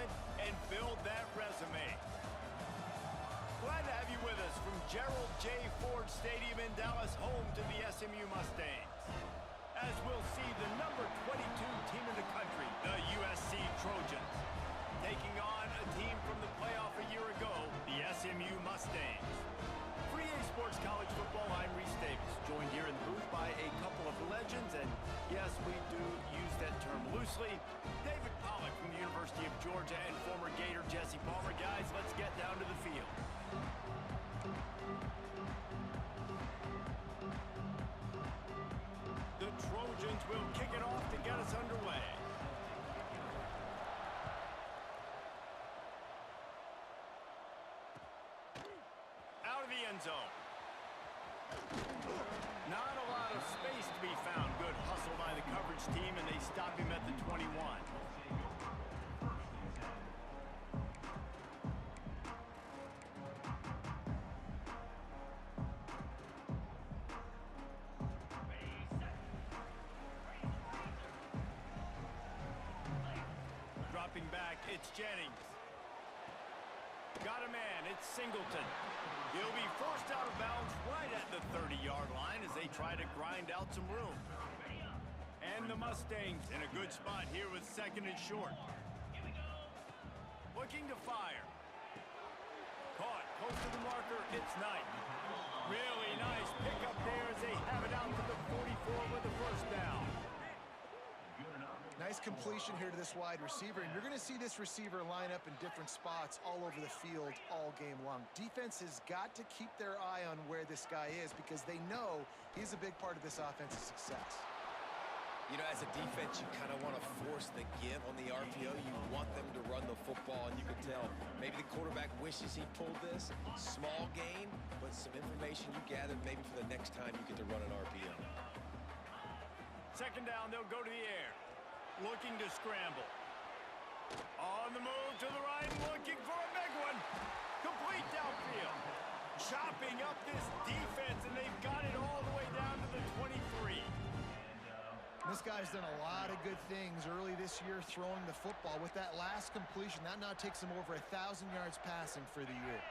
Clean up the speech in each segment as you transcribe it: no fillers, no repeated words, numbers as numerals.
development and build that resume. Glad to have you with us from Gerald J. Ford Stadium in Dallas, home to the SMU Mustangs. As we'll see the number 22 team in the country, the USC Trojans, taking on a team from the playoff a year ago, the SMU Mustangs. For EA Sports College Football, I'm Reese Davis, joined here in the booth by a couple of legends, and yes, we do use that term loosely. David Pollack from the University of Georgia and former Gator Jesse Palmer. Guys, let's get down to the field. The Trojans will kick it off to get us underway. Out of the end zone. Not a lot of space to be found. Good hustle by the coverage team, and they stop him at the 21. Dropping back, it's Jennings. Got a man, it's Singleton. He'll be forced out of bounds right at the 30-yard line as they try to grind out some room. And the Mustangs in a good spot here with second and short. Looking to fire. Caught, close to the marker, it's Knight. Really nice pickup there as they have it out to the 44 with the first down. Nice completion here to this wide receiver, and you're going to see this receiver line up in different spots all over the field all game long. Defense has got to keep their eye on where this guy is because they know he's a big part of this offense's success. You know, as a defense, you kind of want to force the give on the RPO. You want them to run the football, and you can tell maybe the quarterback wishes he pulled this. Small gain, but some information you gathered maybe for the next time you get to run an RPO. Second down, they'll go to the air. Looking to scramble. On the move to the right, looking for a big one. Complete downfield. Chopping up this defense, and they've got it all the way down to the 23. This guy's done a lot of good things early this year throwing the football. With that last completion, that now takes him over 1,000 yards passing for the year.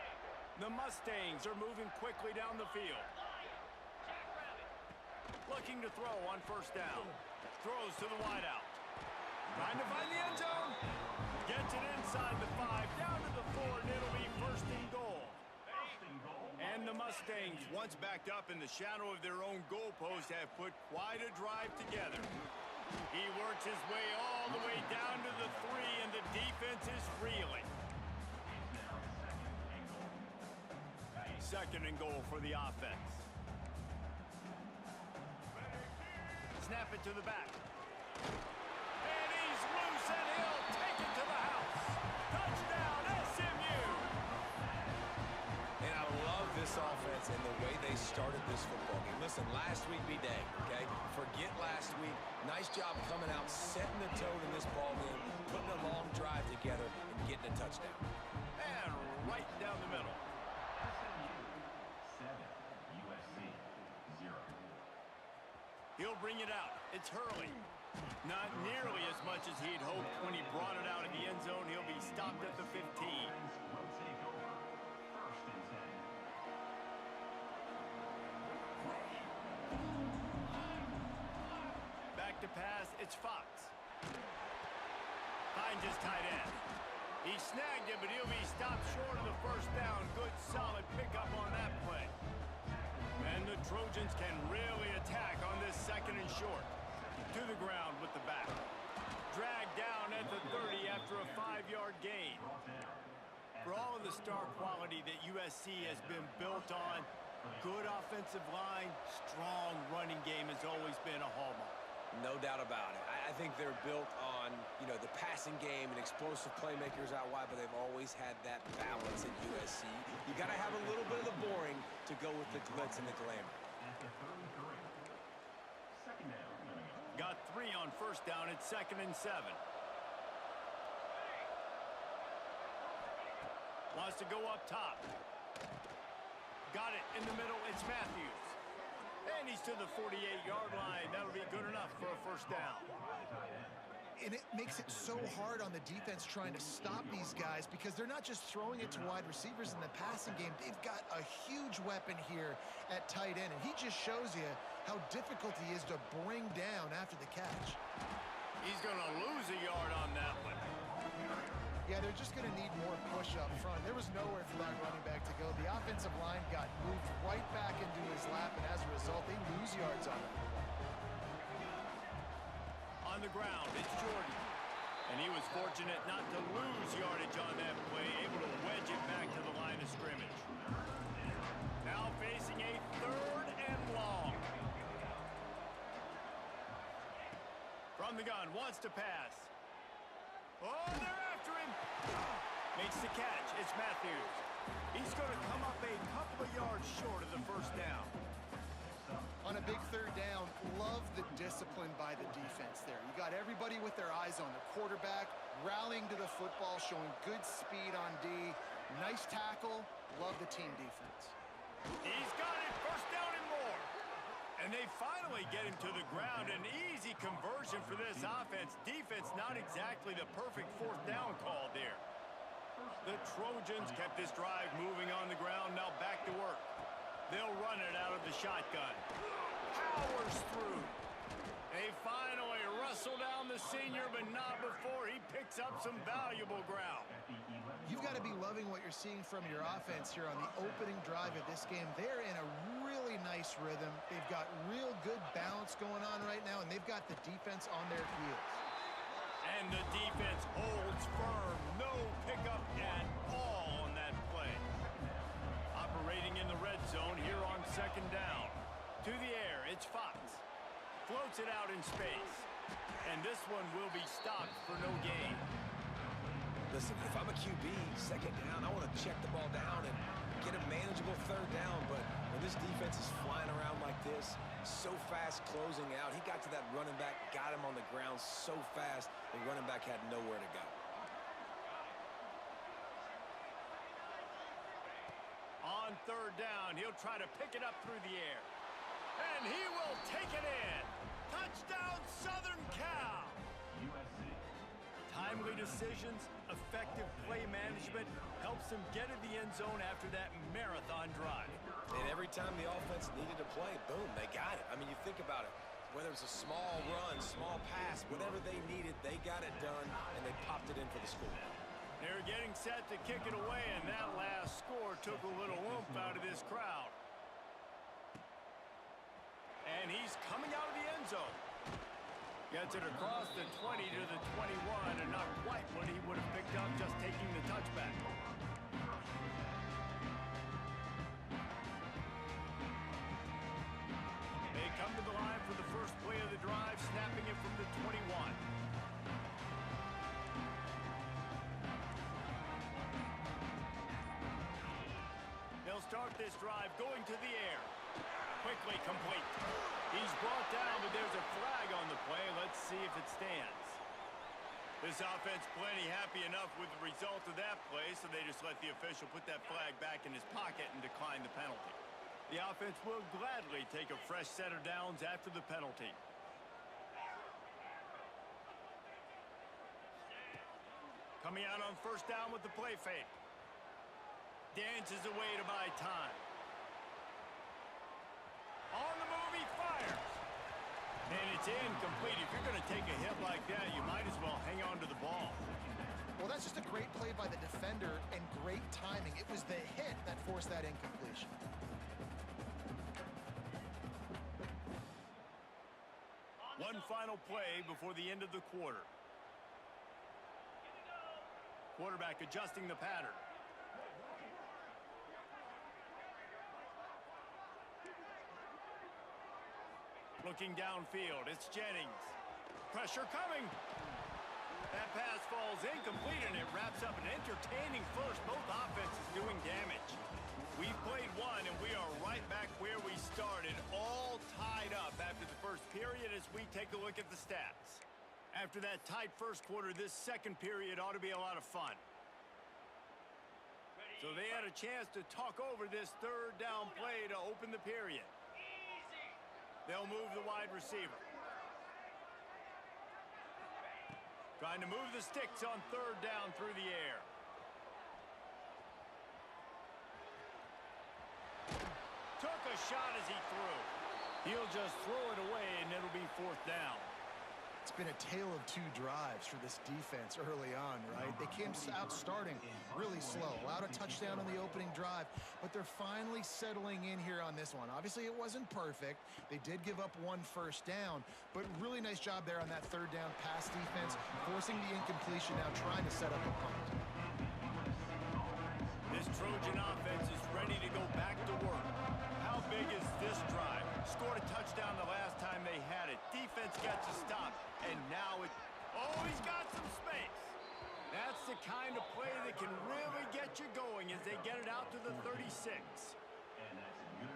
The Mustangs are moving quickly down the field. Looking to throw on first down. Throws to the wideout. Trying to find the end zone. Gets it inside the 5, down to the 4, and it'll be first and goal. And the Mustangs, once backed up in the shadow of their own goalpost, have put quite a drive together. He works his way all the way down to the 3, and the defense is reeling. Second and goal for the offense. Snap it to the back. And he's loose, and he'll take it to the house. Touchdown, SMU! And I love this offense and the way they started this football game. Listen, last week be dang, okay? Forget last week. Nice job coming out, setting the tone in this ball game, putting a long drive together, and getting a touchdown. And right down the middle. SMU 7, USC 0. He'll bring it out. It's Hurley. Not nearly as much as he'd hoped when he brought it out of the end zone. He'll be stopped at the 15. Will take over. First and 10. Back to pass, it's Fox. Finds his tight end. He snagged it, but he'll be stopped short of the first down. Good, solid pickup on that play. And the Trojans can really attack on this second and short. To the ground with the back. Dragged down at the 30 after a 5-yard gain. For all of the star quality that USC has been built on, good offensive line, strong running game has always been a hallmark. No doubt about it. I think they're built on, you know, the passing game and explosive playmakers out wide, but they've always had that balance at USC. You got to have a little bit of the boring to go with the glitz and the glamour. Second down. Got 3 on first down. It's second and 7. Wants to go up top. Got it in the middle. It's Matthews. And he's to the 48-yard line. That'll be good enough for a first down. And it makes it so hard on the defense trying to stop these guys because they're not just throwing it to wide receivers in the passing game. They've got a huge weapon here at tight end, and he just shows you how difficult he is to bring down after the catch. He's going to lose a yard on that one. Yeah, they're just going to need more push up front. There was nowhere for that running back to go. The offensive line got moved right back into his lap, and as a result, they lose yards on him. On the ground, it's Jordan. And he was fortunate not to lose yardage on that play, able to wedge it back to the line of scrimmage. Now facing a 3rd and long. From the gun, wants to pass. Oh, they're after him. Makes the catch. It's Matthews. He's going to come up a couple of yards short of the first down. On a big 3rd down, love the discipline by the defense there. You got everybody with their eyes on the quarterback, rallying to the football, showing good speed on D. Nice tackle. Love the team defense. He's got it. First down and more. And they finally get him to the ground. An easy conversion for this offense. Defense not exactly the perfect 4th down call there. The Trojans kept this drive moving on the ground. Now back to work. They'll run it out of the shotgun. Powers through. They finally wrestle down the senior, but not before he picks up some valuable ground. You've got to be loving what you're seeing from your offense here on the opening drive of this game. They're in a really nice rhythm. They've got real good balance going on right now, and they've got the defense on their heels. And the defense holds firm. No pickup at all on that play. Operating in the red zone here on 2nd down. To the air, it's Fox. Floats it out in space. And this one will be stopped for no gain. Listen, if I'm a QB, 2nd down, I want to check the ball down and get a manageable 3rd down. But when this defense is flying around like this, so fast closing out, he got to that running back, got him on the ground so fast, the running back had nowhere to go. On 3rd down, he'll try to pick it up through the air. And he will take it in. Touchdown, Southern Cal. USC. Timely decisions, effective play management helps them get in the end zone after that marathon drive. And every time the offense needed to play, boom, they got it. I mean, you think about it. Whether it's a small run, small pass, whatever they needed, they got it done, and they popped it in for the score. They're getting set to kick it away, and that last score took a little oomph out of this crowd. And he's coming out of the end zone. Gets it across the 20 to the 21, and not quite what he would have picked up just taking the touchback. They come to the line for the first play of the drive, snapping it from the 21. They'll start this drive going to the air. Quickly complete. He's brought down, but there's a flag on the play. Let's see if it stands. This offense plenty happy enough with the result of that play, so they just let the official put that flag back in his pocket and decline the penalty. The offense will gladly take a fresh set of downs after the penalty. Coming out on 1st down with the play fake. Dances away to buy time. On the move, he fires. And it's incomplete. If you're going to take a hit like that, you might as well hang on to the ball. Well, that's just a great play by the defender and great timing. It was the hit that forced that incompletion. One final play before the end of the quarter. Quarterback adjusting the pattern. Looking downfield, it's Jennings. Pressure coming. That pass falls incomplete, and it wraps up an entertaining first. Both offenses doing damage. We've played one, and we are right back where we started, all tied up after the first period as we take a look at the stats. After that tight first quarter, this second period ought to be a lot of fun. So they had a chance to talk over this 3rd down play to open the period. They'll move the wide receiver. Trying to move the sticks on third down through the air. Took a shot as he threw. He'll just throw it away, and it'll be fourth down. It's been a tale of two drives for this defense early on, right? They came out starting really slow, allowed a touchdown on the opening drive, but they're finally settling in here on this one. Obviously, it wasn't perfect. They did give up one first down, but really nice job there on that third down pass defense, forcing the incompletion, now trying to set up a punt. This Trojan offense is ready to go back to work. How big is this drive? Scored a touchdown the last time they had it. Defense gets a stop, and now it... Oh, he's got some space. That's the kind of play that can really get you going as they get it out to the 36.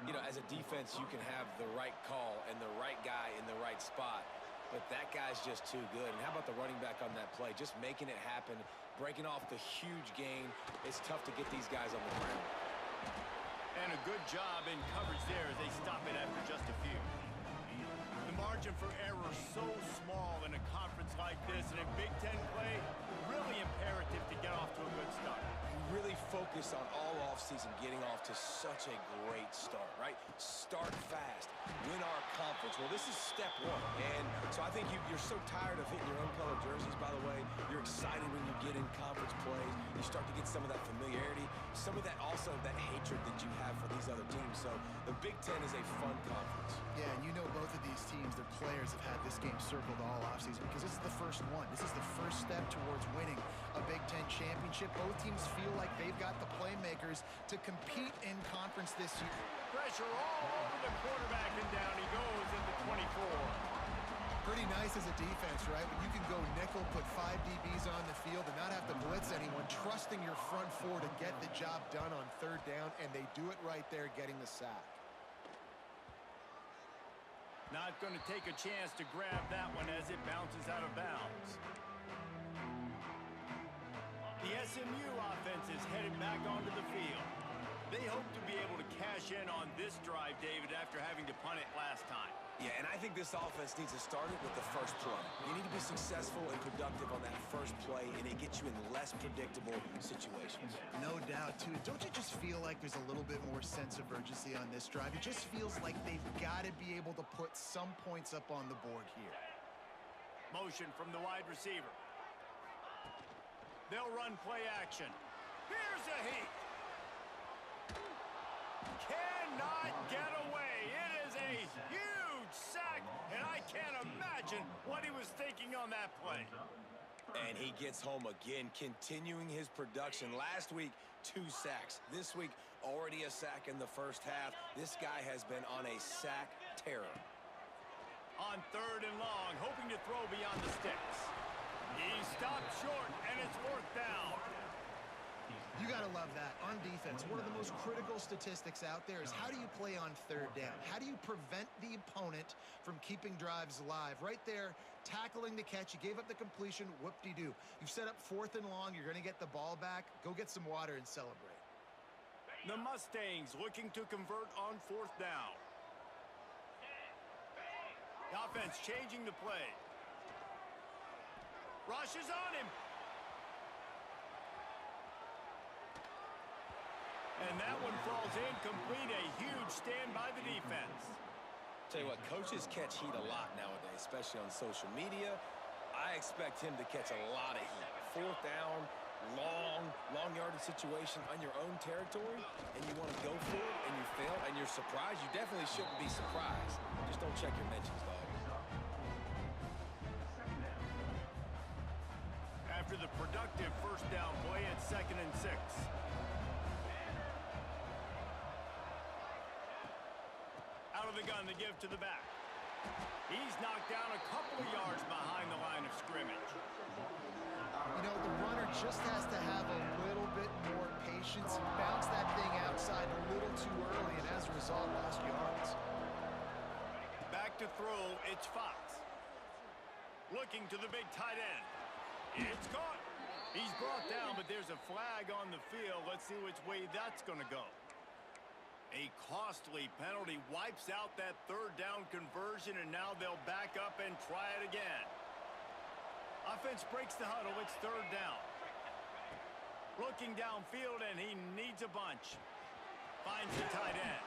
You know, as a defense, you can have the right call and the right guy in the right spot, but that guy's just too good. And how about the running back on that play? Just making it happen, breaking off the huge gain. It's tough to get these guys on the ground. And a good job in coverage there as they stop it after just a few. The margin for error so small in a conference like this, and in Big Ten play, really imperative to get off to a good start. We really focus on all offseason getting off to such a great start, right? Start fast, win our conference. Well, this is step one, and so I think you're so tired of hitting your own color jerseys, by the way. You're excited when you get in conference plays. You start to get some of that familiarity, some of that also that hatred that you have for these other teams. So the Big Ten is a fun conference. Yeah, and you know both of these teams, their players have had this game circled all offseason because this is the first one. This is the first step towards winning a Big Ten championship. Both teams feel like they've got the playmakers to compete in conference this year. Pressure all over the quarterback, and down he goes into 24. Pretty nice as a defense, right? When you can go nickel, put 5 DBs on the field and not have to blitz anyone, trusting your front four to get the job done on third down, and they do it right there, getting the sack. Not going to take a chance to grab that one as it bounces out of bounds. The SMU offense is headed back onto the field. They hope to be able to cash in on this drive, David, after having to punt it last time. Yeah, and I think this offense needs to start it with the first play. You need to be successful and productive on that first play, and it gets you in less predictable situations. No doubt, too. Don't you just feel like there's a little bit more sense of urgency on this drive? It just feels like they've got to be able to put some points up on the board here. Motion from the wide receiver. They'll run play action. Here's a heat. Cannot get away. It is a huge sack, and I can't imagine what he was thinking on that play. And he gets home again, continuing his production. Last week, 2 sacks. This week, already a sack in the first half. This guy has been on a sack terror. On third and long, hoping to throw beyond the sticks. He stopped short, and it's fourth down. You got to love that. On defense, one of the most critical statistics out there is how do you play on third down? How do you prevent the opponent from keeping drives alive? Right there, tackling the catch. You gave up the completion. Whoop-de-doo. You've set up fourth and long. You're going to get the ball back. Go get some water and celebrate. The Mustangs looking to convert on fourth down. The offense changing the play. Rush is on him. And that one falls incomplete. A huge stand by the defense. Tell you what, coaches catch heat a lot nowadays, especially on social media. I expect him to catch a lot of heat. Fourth down, long yardage situation on your own territory, and you want to go for it, and you fail, and you're surprised. You definitely shouldn't be surprised. Just don't check your mentions, dog. After the productive first down play at 2nd and 6. Out of the gun to give to the back. He's knocked down a couple of yards behind the line of scrimmage. You know, the runner just has to have a little bit more patience. He bounced that thing outside a little too early, and as a result, lost yards. Back to throw, it's Fox. Looking to the big tight end. It's caught. He's brought down, but there's a flag on the field. Let's see which way that's going to go. A costly penalty wipes out that third down conversion, and now they'll back up and try it again. Offense breaks the huddle. It's third down. Looking downfield, and he needs a bunch. Finds the tight end.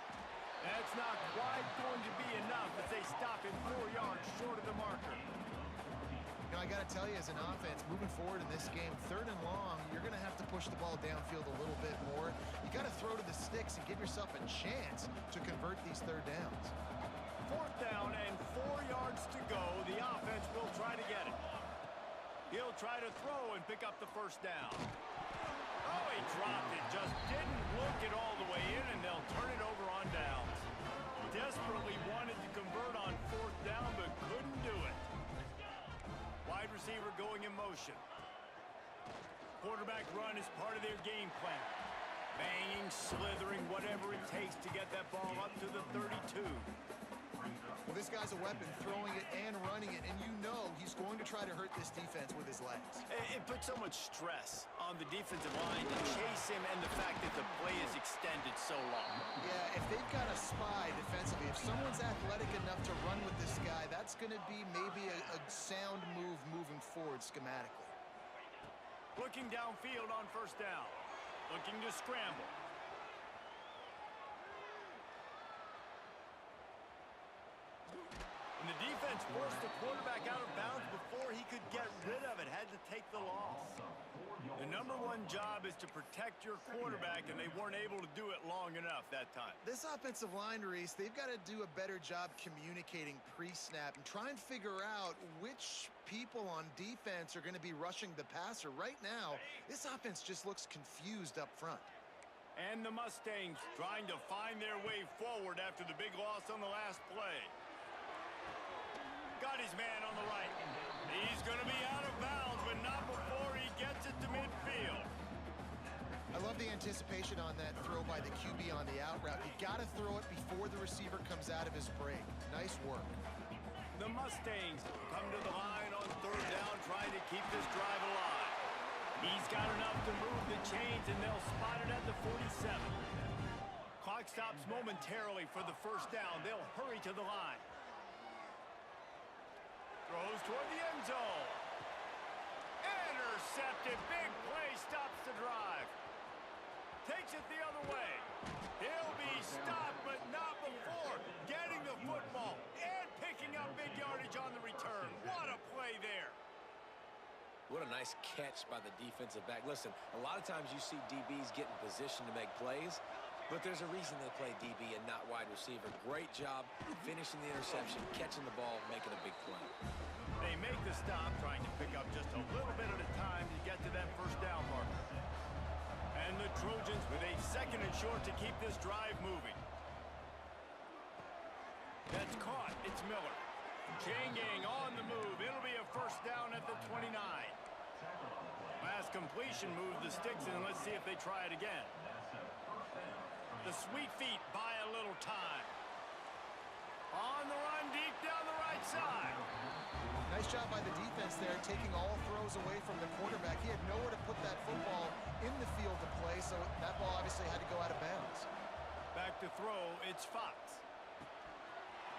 That's not quite going to be enough as they stop him 4 yards short of the marker. You know, I got to tell you, as an offense, moving forward in this game, third and long, you're going to have to push the ball downfield a little bit more. You got to throw to the sticks and give yourself a chance to convert these third downs. Fourth down and 4 yards to go. The offense will try to get it. He'll try to throw and pick up the first down. Oh, he dropped it. Just didn't look it all the way in, and they'll turn it over on downs. Desperately wanted to convert on fourth down, but couldn't do it. Wide receiver going in motion. Quarterback run is part of their game plan. Banging, slithering, whatever it takes to get that ball up to the 32. Well, this guy's a weapon, throwing it and running it, and you know he's going to try to hurt this defense with his legs. It puts so much stress on the defensive line to chase him, and the fact that the play is extended so long. Yeah, if they've got a spy defensively, if someone's athletic enough to run with this guy, that's going to be maybe a sound move moving forward schematically. Looking downfield on first down. Looking to scramble. And the defense forced the quarterback out of bounds before he could get rid of it. Had to take the loss. The number one job is to protect your quarterback, and they weren't able to do it long enough that time. This offensive line, Reese, they've got to do a better job communicating pre-snap and try and figure out which people on defense are going to be rushing the passer. Right now, this offense just looks confused up front. And the Mustangs trying to find their way forward after the big loss on the last play. Got his man on the right. He's going to be out of bounds, but not before he gets it to midfield. I love the anticipation on that throw by the QB on the out route. You got to throw it before the receiver comes out of his break. Nice work. The Mustangs come to the line on third down, trying to keep this drive alive. He's got enough to move the chains, and they'll spot it at the 47. Clock stops momentarily for the first down. They'll hurry to the line. Throws toward the end zone. Intercepted. Big play stops the drive. Takes it the other way. He'll be stopped, but not before getting the football and picking up big yardage on the return. What a play there. What a nice catch by the defensive back. Listen, a lot of times you see DBs get in position to make plays, but there's a reason they play DB and not wide receiver. Great job finishing the interception, catching the ball, making a big play. They make the stop, trying to pick up just a little bit at a time to get to that first down marker. And the Trojans with a second and short to keep this drive moving. That's caught. It's Miller. Chain gang on the move. It'll be a first down at the 29. Last completion moved the sticks in. Let's see if they try it again. The sweet feet buy a little time. On the run deep down the right side. Nice job by the defense there, taking all throws away from the quarterback. He had nowhere to put that football in the field to play, so that ball obviously had to go out of bounds. Back to throw, it's Fox.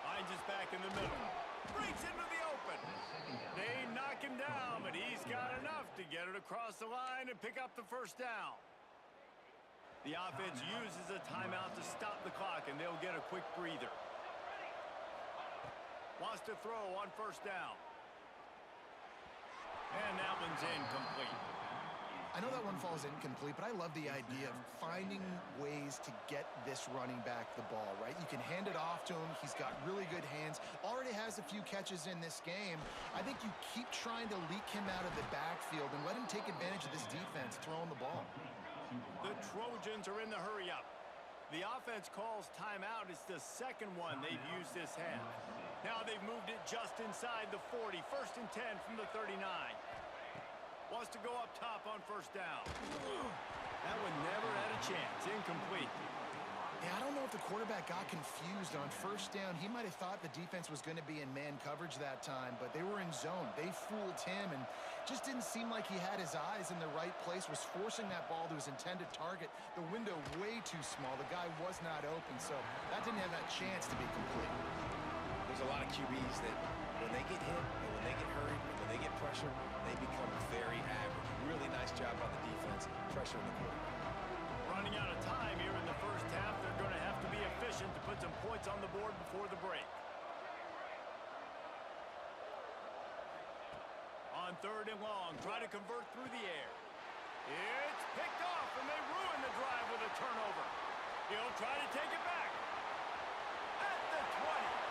Finds his back in the middle. Breaks into the open. They knock him down, but he's got enough to get it across the line and pick up the first down. The offense uses a timeout to stop the clock, and they'll get a quick breather. Wants to throw on first down. And that one's incomplete. I know that one falls incomplete, but I love the idea of finding ways to get this running back the ball, right? You can hand it off to him. He's got really good hands. Already has a few catches in this game. I think you keep trying to leak him out of the backfield and let him take advantage of this defense throwing the ball. The Trojans are in the hurry-up. The offense calls timeout. It's the second one they've used this half. Now they've moved it just inside the 40. First and 10 from the 39. Wants to go up top on first down. That one never had a chance. Incomplete. Yeah, I don't know if the quarterback got confused on first down. He might have thought the defense was going to be in man coverage that time, but they were in zone. They fooled him and just didn't seem like he had his eyes in the right place, was forcing that ball to his intended target. The window way too small. The guy was not open, so that didn't have a chance to be complete. There's a lot of QBs that when they get hit and when they get hurried, and when they get pressure, they become very average. Really nice job by the defense, pressuring the quarterback. Running out of time here in the first half. They're going to have to be efficient to put some points on the board before the break. On 3rd and long, try to convert through the air. It's picked off, and they ruin the drive with a turnover. He'll try to take it back. At the 20.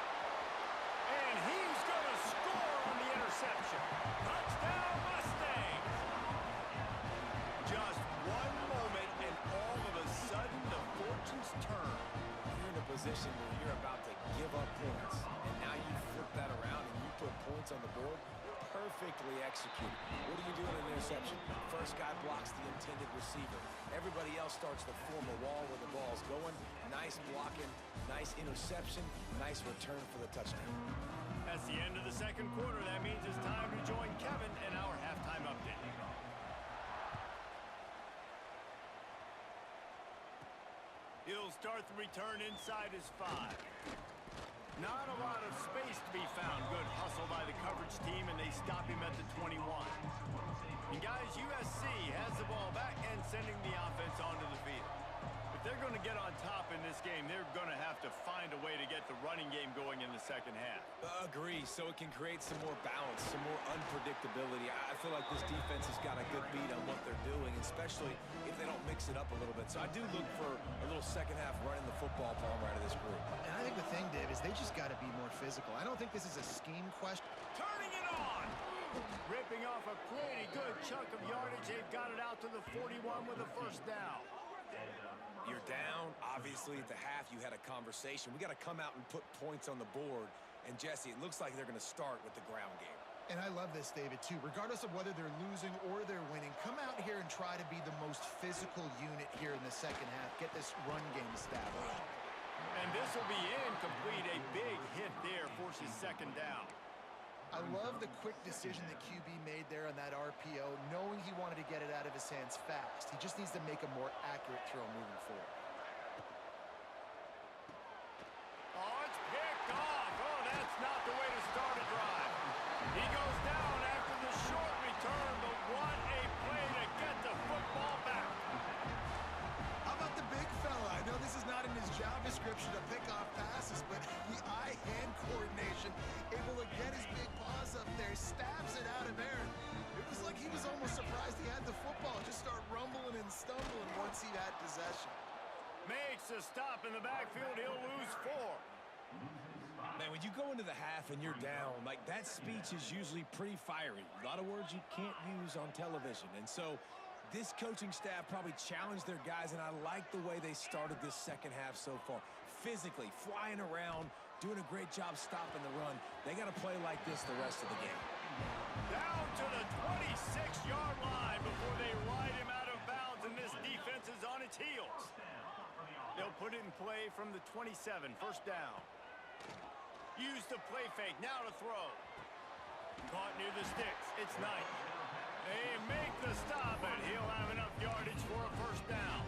And he's going to score on the interception. Touchdown, Mustangs! Just one moment, and all of a sudden, the fortunes turn. You're in a position where you're about to give up points, and now you flip that around and you put points on the board. Perfectly executed. What do you do in an interception? First guy blocks the intended receiver. Everybody else starts to form a wall where the ball's going. Nice blocking, nice interception, nice return for the touchdown. That's the end of the second quarter. That means it's time to join Kevin in our halftime update. He'll start the return inside his 5. Not a lot of space to be found. Good hustle by the coverage team, and they stop him at the 21. And guys, USC has the ball back and sending the offense onto the field. If they're going to get on top in this game, they're going to have to find a way to get the running game going in the second half. Agree, so it can create some more balance, some more unpredictability. I feel like this defense has got a good beat on what they're doing, especially if they don't mix it up a little bit. So I do look for a little second half running the football Palmer out of this group. And I think the thing, Dave, is they just got to be more physical. I don't think this is a scheme question. Turning it on! Ripping off a pretty good chunk of yardage. They've got it out to the 41 with a first down. You're down. Obviously, at the half, you had a conversation. We got to come out and put points on the board. And, Jesse, it looks like they're going to start with the ground game. And I love this, David, too. Regardless of whether they're losing or they're winning, come out here and try to be the most physical unit here in the second half. Get this run game established. And this will be incomplete. A big hit there forces second down. I love the quick decision that QB made there on that RPO, knowing he wanted to get it out of his hands fast. He just needs to make a more accurate throw moving forward. Oh, it's picked off. Oh, that's not the way to start a drive. He goes down after the short return, but what a play to get the football back. How about the big fella? I know this is not in his job description to pick off passes, but the eye-hand coordination, able to get his big paws up there, stabs it out of there. It was like he was almost surprised he had the football, just start rumbling and stumbling once he had possession. Makes a stop in the backfield. He'll lose 4. Man, when you go into the half and you're down, like, that speech is usually pretty fiery. A lot of words you can't use on television. And so this coaching staff probably challenged their guys, and I like the way they started this second half so far. Physically, flying around, doing a great job stopping the run. They got to play like this the rest of the game. Down to the 26-yard line before they ride him out of bounds, and this defense is on its heels. They'll put it in play from the 27, first down. Use the play fake, now to throw. Caught near the sticks, it's Knight. They make the stop, and he'll have enough yardage for a first down.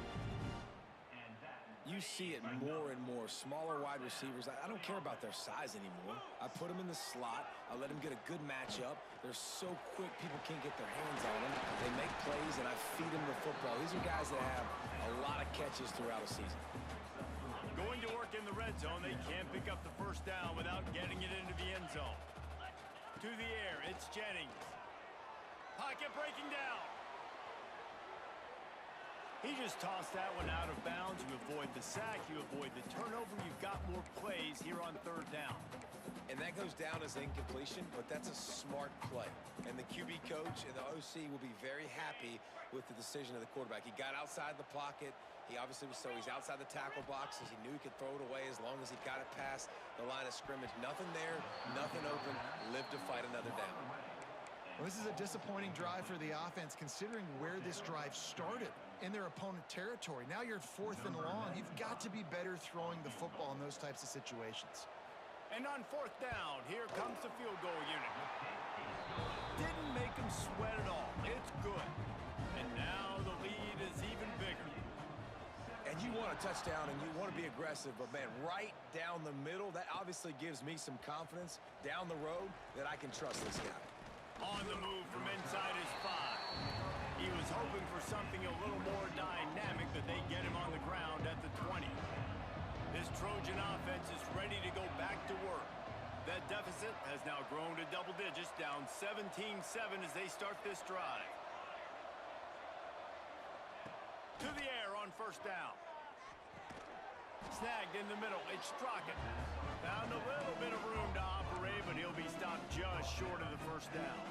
You see it more and more. Smaller wide receivers, I don't care about their size anymore. I put them in the slot. I let them get a good matchup. They're so quick, people can't get their hands on them. They make plays, and I feed them the football. These are guys that have a lot of catches throughout a season. Going to work in the red zone, they can't pick up the first down without getting it into the end zone. To the air, it's Jennings. Pocket breaking down. He just tossed that one out of bounds. You avoid the sack, you avoid the turnover. You've got more plays here on third down. And that goes down as incompletion, but that's a smart play. And the QB coach and the OC will be very happy with the decision of the quarterback. He got outside the pocket. He obviously was he's outside the tackle boxes. He knew he could throw it away as long as he got it past the line of scrimmage. Nothing there, nothing open. Live to fight another down. Well, this is a disappointing drive for the offense, considering where this drive started in their opponent territory. Now you're at 4th and long. You've got to be better throwing the football in those types of situations. And on 4th down, here comes the field goal unit. Didn't make him sweat at all. It's good. And now the lead is even bigger. And You want a touchdown and you want to be aggressive, but, man, right down the middle, that obviously gives me some confidence down the road that I can trust this guy. On the move from inside his 5. He was hoping for something a little more dynamic, but they get him on the ground at the 20. This Trojan offense is ready to go back to work. That deficit has now grown to double digits, down 17-7 as they start this drive. To the air on first down. Snagged in the middle. It's Strocken. Found a little bit of room to operate, but he'll be stopped just short of the first down.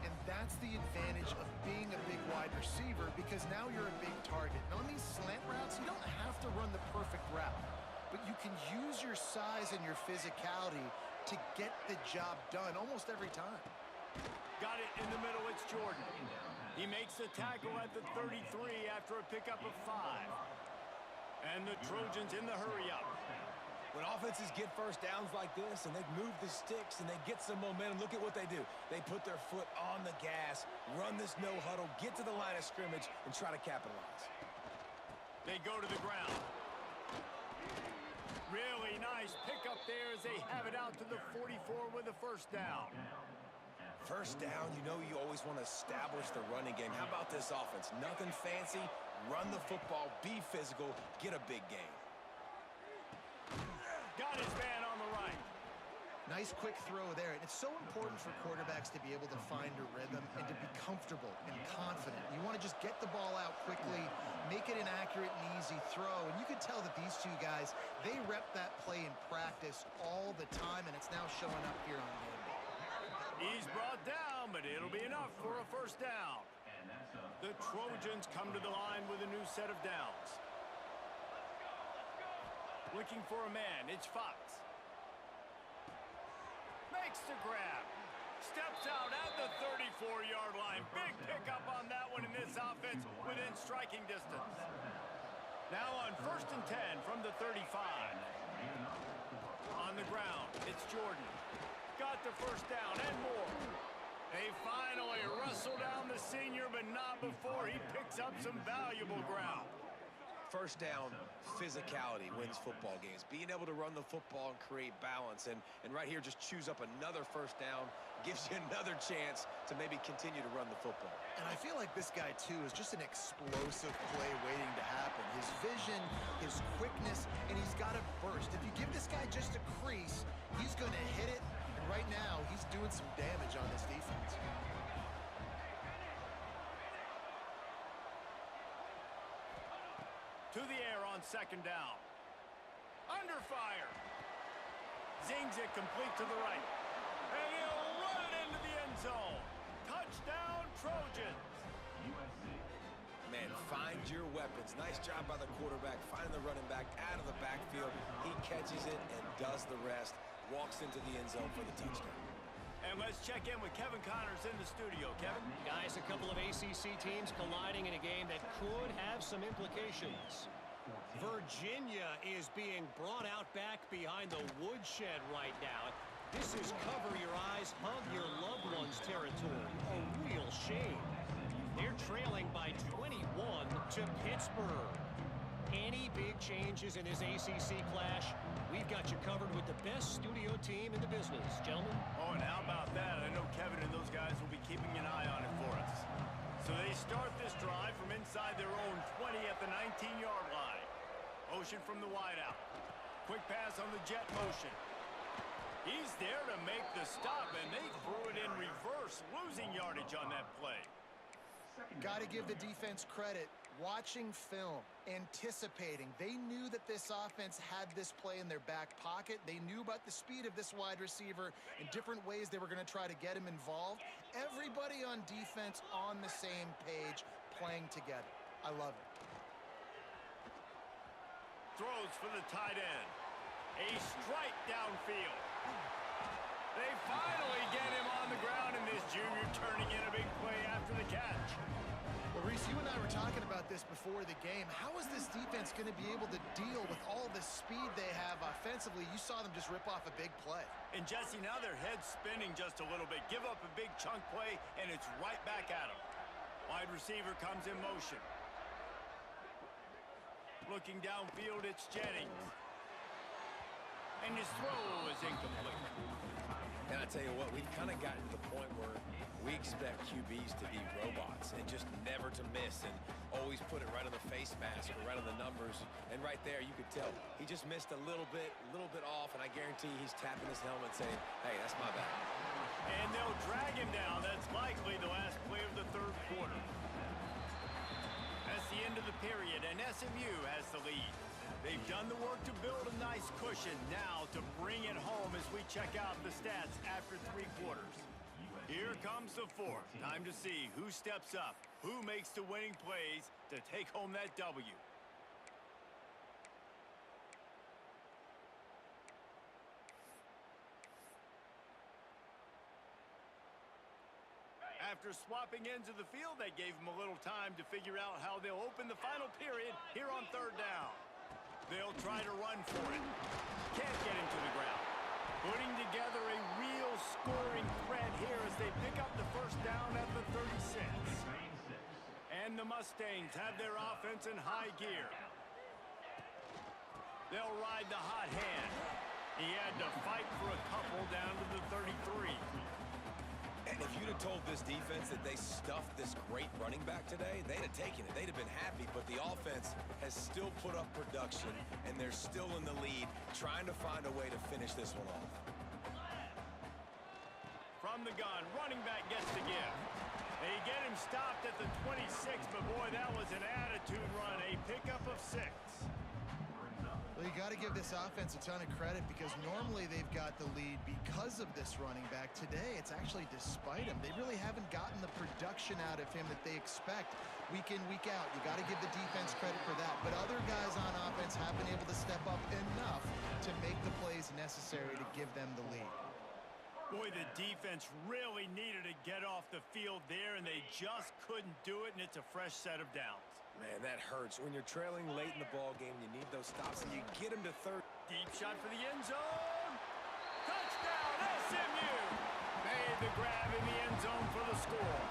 And that's the advantage of being a big wide receiver, because now you're a big target. And on these slant routes, you don't have to run the perfect route, but you can use your size and your physicality to get the job done almost every time. Got it in the middle. It's Jordan. He makes the tackle at the 33 after a pickup of 5. And the Trojans in the hurry-up. When offenses get first downs like this and they move the sticks and they get some momentum, look at what they do. They put their foot on the gas, run this no huddle, get to the line of scrimmage, and try to capitalize. They go to the ground. Really nice pickup there as they have it out to the 44 with a first down. First down, you know you always want to establish the running game. How about this offense? Nothing fancy. Run the football, be physical, get a big gain. Got his man on the right. Nice quick throw there. And it's so important for quarterbacks to be able to find a rhythm and to be comfortable and confident. You want to just get the ball out quickly, make it an accurate and easy throw. And you can tell that these two guys, they rep that play in practice all the time, and it's now showing up here on game day. He's brought down, but it'll be enough for a first down. The Trojans come to the line with a new set of downs. Looking for a man, it's Fox. Makes the grab. Steps out at the 34-yard line. Big pickup on that one in this offense within striking distance. Now on first and 10 from the 35. On the ground, it's Jordan. Got the first down and more. They finally wrestle down the senior, but not before he picks up some valuable ground. First down, physicality wins football games. Being able to run the football and create balance. And right here, just choose up another first down, gives you another chance to maybe continue to run the football. And I feel like this guy, too, is just an explosive play waiting to happen. His vision, his quickness, and he's got a burst. If you give this guy just a crease, he's going to hit it. And right now, he's doing some damage on this defense. To the air on second down. Under fire. Zings it complete to the right. And he'll run it into the end zone. Touchdown, Trojans. USC. Man, find your weapons. Nice job by the quarterback, finding the running back out of the backfield. He catches it and does the rest. Walks into the end zone for the touchdown. And let's check in with Kevin Connors in the studio. Kevin? Guys, a couple of ACC teams colliding in a game that could have some implications. Virginia is being brought out back behind the woodshed right now. This is cover your eyes, hug your loved ones territory. A real shame. They're trailing by 21 to Pittsburgh. Any big changes in this ACC clash, we've got you covered with the best studio team in the business, gentlemen. Oh, and how about that? I know Kevin and those guys will be keeping an eye on it for us. So they start this drive from inside their own 20 at the 19-yard line. Motion from the wideout. Quick pass on the jet motion. He's there to make the stop, and they threw it in reverse, losing yardage on that play. Got to give the defense credit. Watching film, anticipating. They knew that this offense had this play in their back pocket. They knew about the speed of this wide receiver and different ways they were going to try to get him involved. Everybody on defense on the same page, playing together. I love it. Throws for the tight end. A strike downfield. They finally get him on the ground, and this junior turning in a big play after the catch. Well, Reese, you and I were talking about this before the game. How is this defense going to be able to deal with all the speed they have offensively? You saw them just rip off a big play. And Jesse, now their head's spinning just a little bit. Give up a big chunk play, and it's right back at them. Wide receiver comes in motion. Looking downfield, it's Jennings. And his throw is incomplete. And I tell you what, we've kind of gotten to the point where we expect QBs to be robots and just never to miss and always put it right on the face mask or right on the numbers. And right there, you could tell he just missed a little bit off, and I guarantee he's tapping his helmet saying, hey, that's my bad. And they'll drag him down. That's likely the last play of the third quarter. That's the end of the period, and SMU has the lead. They've done the work to build a nice cushion. Now to bring it home as we check out the stats after 3 quarters. Here comes the fourth. Time to see who steps up, who makes the winning plays to take home that W. After swapping ends of the field, that gave them a little time to figure out how they'll open the final period here on third down. They'll try to run for it. Can't get him to the ground. Putting together a real scoring threat here as they pick up the first down at the 36. And the Mustangs have their offense in high gear. They'll ride the hot hand. He had to fight for a couple down to the 33. And if you'd have told this defense that they stuffed this great running back today, they'd have taken it. They'd have been happy, but the offense has still put up production, and they're still in the lead, trying to find a way to finish this one off. From the gun, running back gets the give. They get him stopped at the 26, but boy, that was an attitude run, a pickup of 6. Well, you got to give this offense a ton of credit because normally they've got the lead because of this running back. Today, it's actually despite him. They really haven't gotten the production out of him that they expect week in, week out. You got to give the defense credit for that. But other guys on offense have been able to step up enough to make the plays necessary to give them the lead. Boy, the defense really needed to get off the field there, and they just couldn't do it, and it's a fresh set of downs. Man, that hurts. When you're trailing late in the ball game, you need those stops, and you get them to third. Deep shot for the end zone. Touchdown, SMU. Made the grab in the end zone for the score.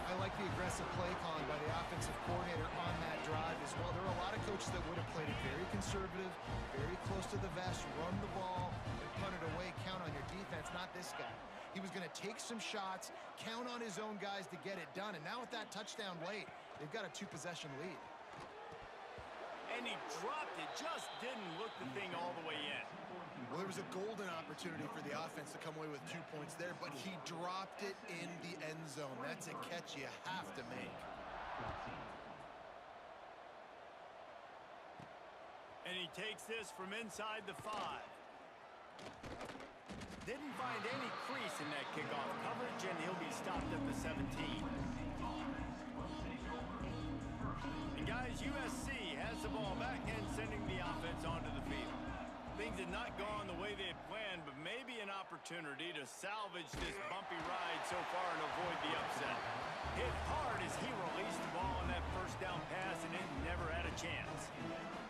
I like the aggressive play calling by the offensive coordinator on that drive as well. There are a lot of coaches that would have played it very conservative, very close to the vest, run the ball, and punt it away, count on your defense, not this guy. He was going to take some shots, count on his own guys to get it done, and now with that touchdown late, they've got a 2-possession lead. And he dropped it, just didn't look the thing all the way in. Well, there was a golden opportunity for the offense to come away with 2 points there, but he dropped it in the end zone. That's a catch you have to make. And he takes this from inside the 5. Didn't find any crease in that kickoff coverage, and he'll be stopped at the 17. And guys, USC has the ball back and sending the offense onto the field. Things had not gone the way they had planned, but maybe an opportunity to salvage this bumpy ride so far and avoid the upset. Hit hard as he released the ball on that first down pass, and it never had a chance.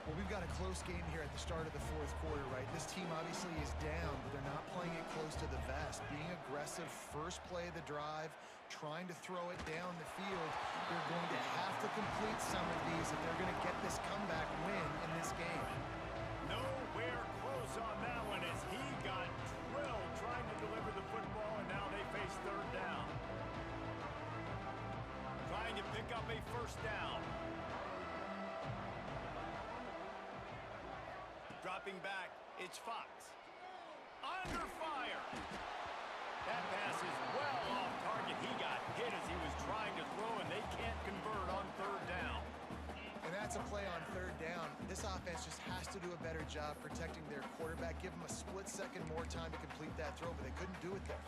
Well, we've got a close game here at the start of the fourth quarter, right? This team obviously is down, but they're not playing it close to the vest. Being aggressive, first play of the drive, trying to throw it down the field. They're going to have to complete some of these if they're going to get this comeback win in this game. Nowhere close on that one as he got drilled trying to deliver the football, and now they face third down. Trying to pick up a first down. Dropping back, it's Fox. Under fire. That pass is well off target. He got hit as he was trying to throw, and they can't convert on third down. And that's a play on third down. This offense just has to do a better job protecting their quarterback. Give them a split second more time to complete that throw, but they couldn't do it there.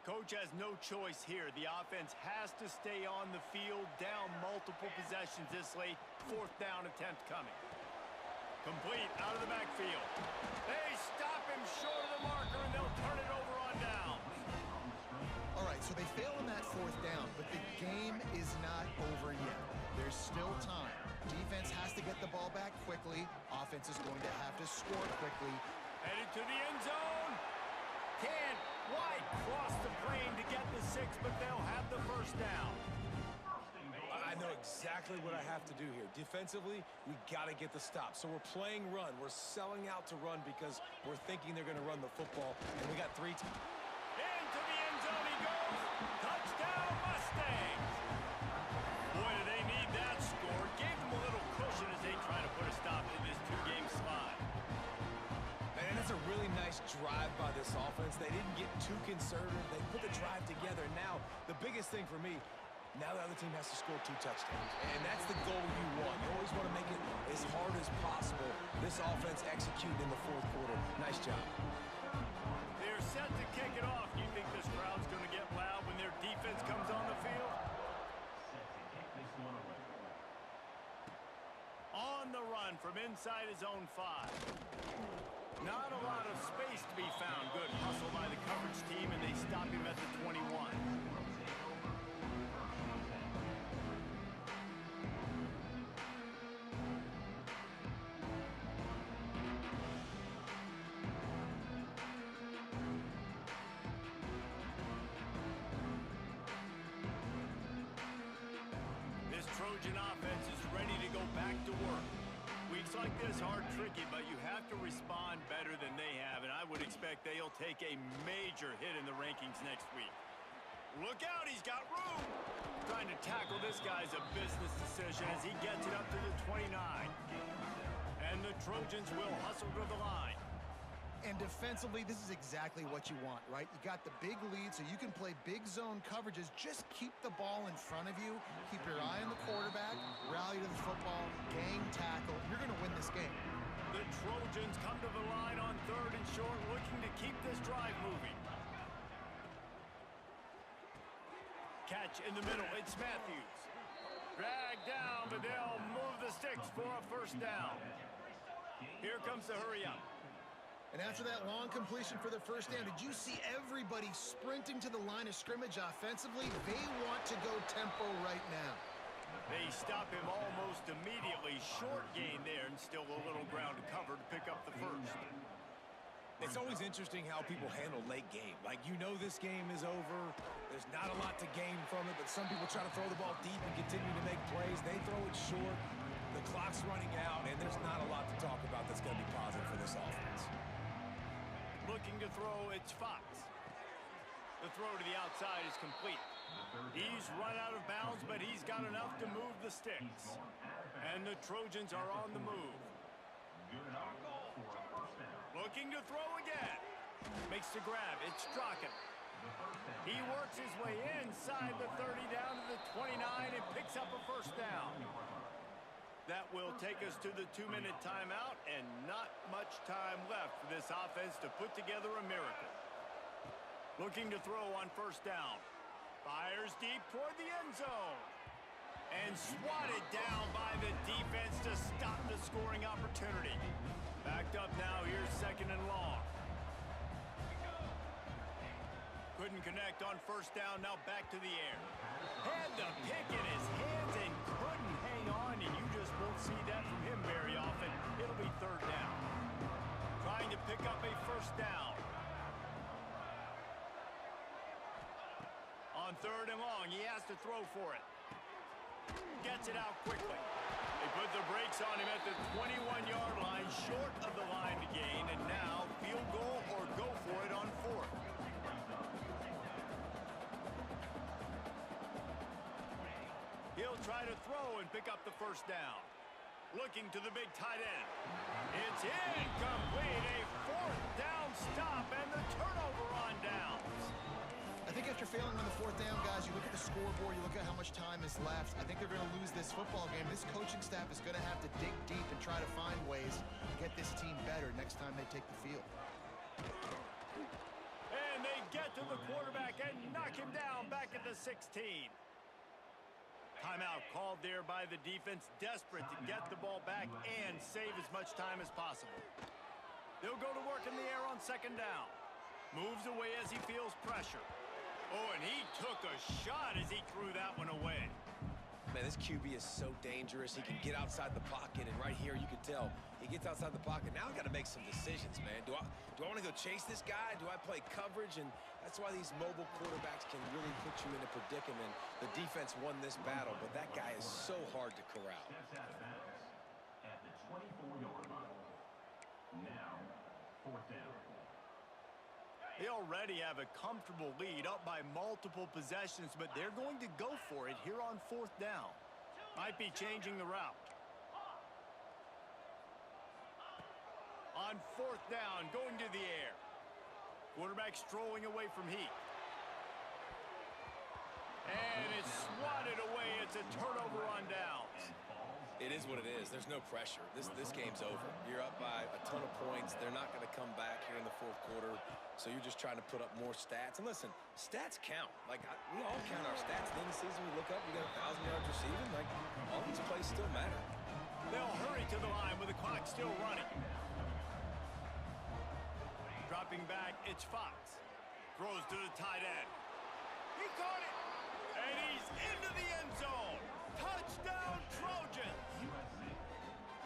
Coach has no choice here. The offense has to stay on the field, down multiple possessions this late. Fourth down attempt coming. Complete out of the backfield. They stop him short of the marker, and they'll turn it over on down. All right, so they fail in that fourth down, but the game is not over yet. There's still time. Defense has to get the ball back quickly. Offense is going to have to score quickly. Headed to the end zone. Can't Wide cross the plane to get the 6, but they'll have the first down. I know exactly what I have to do here. Defensively, we got to get the stop. So we're playing run. We're selling out to run because we're thinking they're going to run the football. And we got 3 teams. Into the end zone he goes. Touchdown, Mustangs. Boy, do they need that score. Gave them a little cushion as they try to put a stop to this 2-game slide. Man, that's a really nice drive by this offense. They didn't get too conservative. They put the drive together. Now, the biggest thing for me, now the other team has to score 2 touchdowns. And that's the goal you want. You always want to make it as hard as possible. This offense executed in the 4th quarter. Nice job. They're set to kick it off. Do you think this crowd's going to get loud when their defense comes on the field? Set to kick this one away. On the run from inside his own 5. Not a lot of space to be found. Good hustle by the coverage team, and they stop him at the 21. This Trojan offense is ready to go back to work. Weeks like this are tricky, but you have to respond better than they have, and I would expect they'll take a major hit in the rankings next week. Look out, he's got room! Trying to tackle this guy's a business decision as he gets it up to the 29. And the Trojans will hustle to the line. And defensively, this is exactly what you want, right? You got the big lead, so you can play big zone coverages. Just keep the ball in front of you. Keep your eye on the quarterback. Rally to the football. Gang tackle. You're going to win this game. The Trojans come to the line on 3rd and short, looking to keep this drive moving. Catch in the middle. It's Matthews. Drag down, but they'll move the sticks for a first down. Here comes the hurry up. And after that long completion for the first down, did you see everybody sprinting to the line of scrimmage offensively? They want to go tempo right now. They stop him almost immediately. Short gain there, and still a little ground to cover to pick up the first. It's always interesting how people handle late game. Like, you know this game is over. There's not a lot to gain from it, but some people try to throw the ball deep and continue to make plays. They throw it short. The clock's running out, and there's not a lot to talk about that's going to be positive for this offense. Looking to throw, it's Fox. The throw to the outside is complete. He's run out of bounds, but he's got enough to move the sticks. And the Trojans are on the move. Looking to throw again. Makes the grab. It's Strachan. He works his way inside the 30 down to the 29 and picks up a first down. That will take us to the 2-minute timeout, and not much time left for this offense to put together a miracle. Looking to throw on first down. Fires deep toward the end zone. And swatted down by the defense to stop the scoring opportunity. Backed up now, here's 2nd and long. Couldn't connect on first down, now back to the air. Had the pick in his hands and couldn't hang on, and you just won't see that from him very often. It'll be 3rd down. Trying to pick up a first down. On 3rd and long, he has to throw for it. Gets it out quickly. They put the brakes on him at the 21-yard line, short of the line to gain, and now field goal or go for it on 4th. He'll try to throw and pick up the first down. Looking to the big tight end. It's incomplete. A 4th down stop and the turnover on downs. I think after failing on the 4th down, guys, you look at the scoreboard, you look at how much time is left. I think they're going to lose this football game. This coaching staff is going to have to dig deep and try to find ways to get this team better next time they take the field. And they get to the quarterback and knock him down back at the 16. Timeout called there by the defense, desperate to get the ball back and save as much time as possible. They'll go to work in the air on 2nd down. Moves away as he feels pressure. Oh, and he took a shot as he threw that one away. Man, this QB is so dangerous. He can get outside the pocket, and right here you can tell He gets outside the pocket. Now I got to make some decisions, man. Do I want to go chase this guy? Do I play coverage? And that's why these mobile quarterbacks can really put you in a predicament. The defense won this battle, but that guy is so hard to corral. Steps out of bounds at the 24-yard line. Now, 4th down. They already have a comfortable lead, up by multiple possessions, but they're going to go for it here on 4th down. Might be changing the route. On 4th down, going to the air. Quarterback strolling away from Heat. And it's swatted away. It's a turnover on downs. It is what it is. There's no pressure. This game's over. You're up by a ton of points. They're not going to come back here in the 4th quarter, so you're just trying to put up more stats. And listen, stats count. Like, we all count our stats. At the end of the season, we look up, we got 1,000 yards receiving. Like, all these plays still matter. They'll hurry to the line with the clock still running. Dropping back, it's Fox. Throws to the tight end. He caught it. And he's into the end zone. Touchdown, Trojans.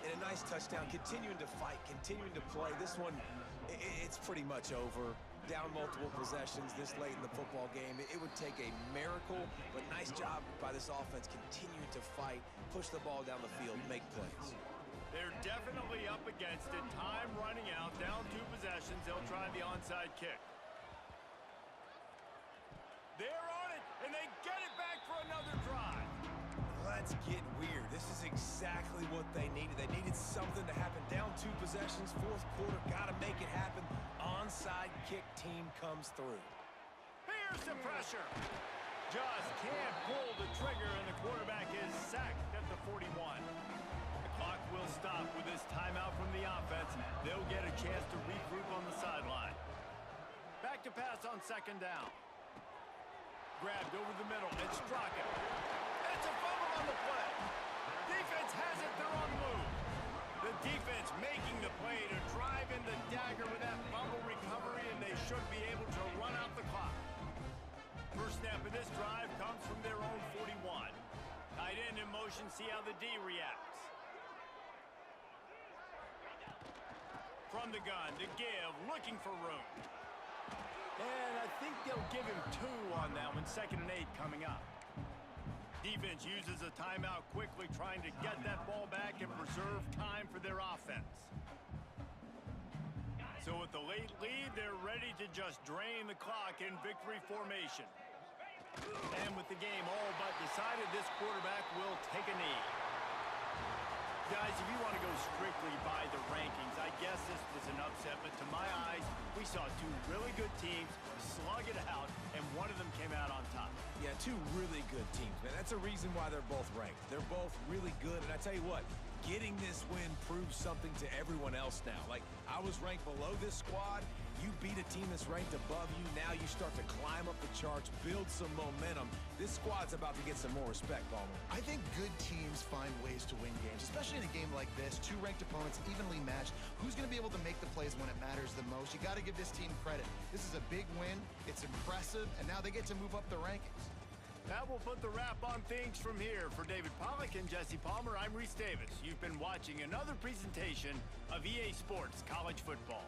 And a nice touchdown, continuing to fight, continuing to play. This one, it's pretty much over. Down multiple possessions this late in the football game. It would take a miracle, but nice job by this offense continuing to fight, push the ball down the field, make plays. They're definitely up against it. Time running out, down 2 possessions. They'll try the onside kick. They're on it, and they get it back for another drive. Let's get weird. This is exactly what they needed. They needed something to happen. Down 2 possessions, 4th quarter, got to make it happen. Onside kick team comes through. Here's the pressure. Just can't pull the trigger, and the quarterback is sacked at the 41. The clock will stop with this timeout from the offense. They'll get a chance to regroup on the sideline. Back to pass on 2nd down. Grabbed over the middle. It's Straka. It's a fumble on the play. Defense has it. They're on the move. The defense making the play to drive in the dagger with that fumble recovery, and they should be able to run out the clock. First snap of this drive comes from their own 41. Tight end in motion. See how the D reacts. From the gun to give, looking for room. And I think they'll give him 2 on that one. 2nd and 8 coming up. Defense uses a timeout quickly, trying to get that ball back and preserve time for their offense. So with the late lead, they're ready to just drain the clock in victory formation. And with the game all but decided, this quarterback will take a knee. Guys, if you want to go strictly by the rankings, I guess this was an upset, but to my eyes, we saw 2 really good teams slug it out, and one of them came out on top. Yeah, 2 really good teams, man. That's a reason why they're both ranked. They're both really good, and I tell you what, getting this win proves something to everyone else now. Like, I was ranked below this squad. You beat a team that's ranked above you. Now you start to climb up the charts, build some momentum. This squad's about to get some more respect, Palmer. I think good teams find ways to win games, especially in a game like this. 2 ranked opponents evenly matched. Who's going to be able to make the plays when it matters the most? You got to give this team credit. This is a big win. It's impressive, and now they get to move up the rankings. That will put the wrap on things from here. For David Pollack and Jesse Palmer, I'm Reese Davis. You've been watching another presentation of EA Sports College Football.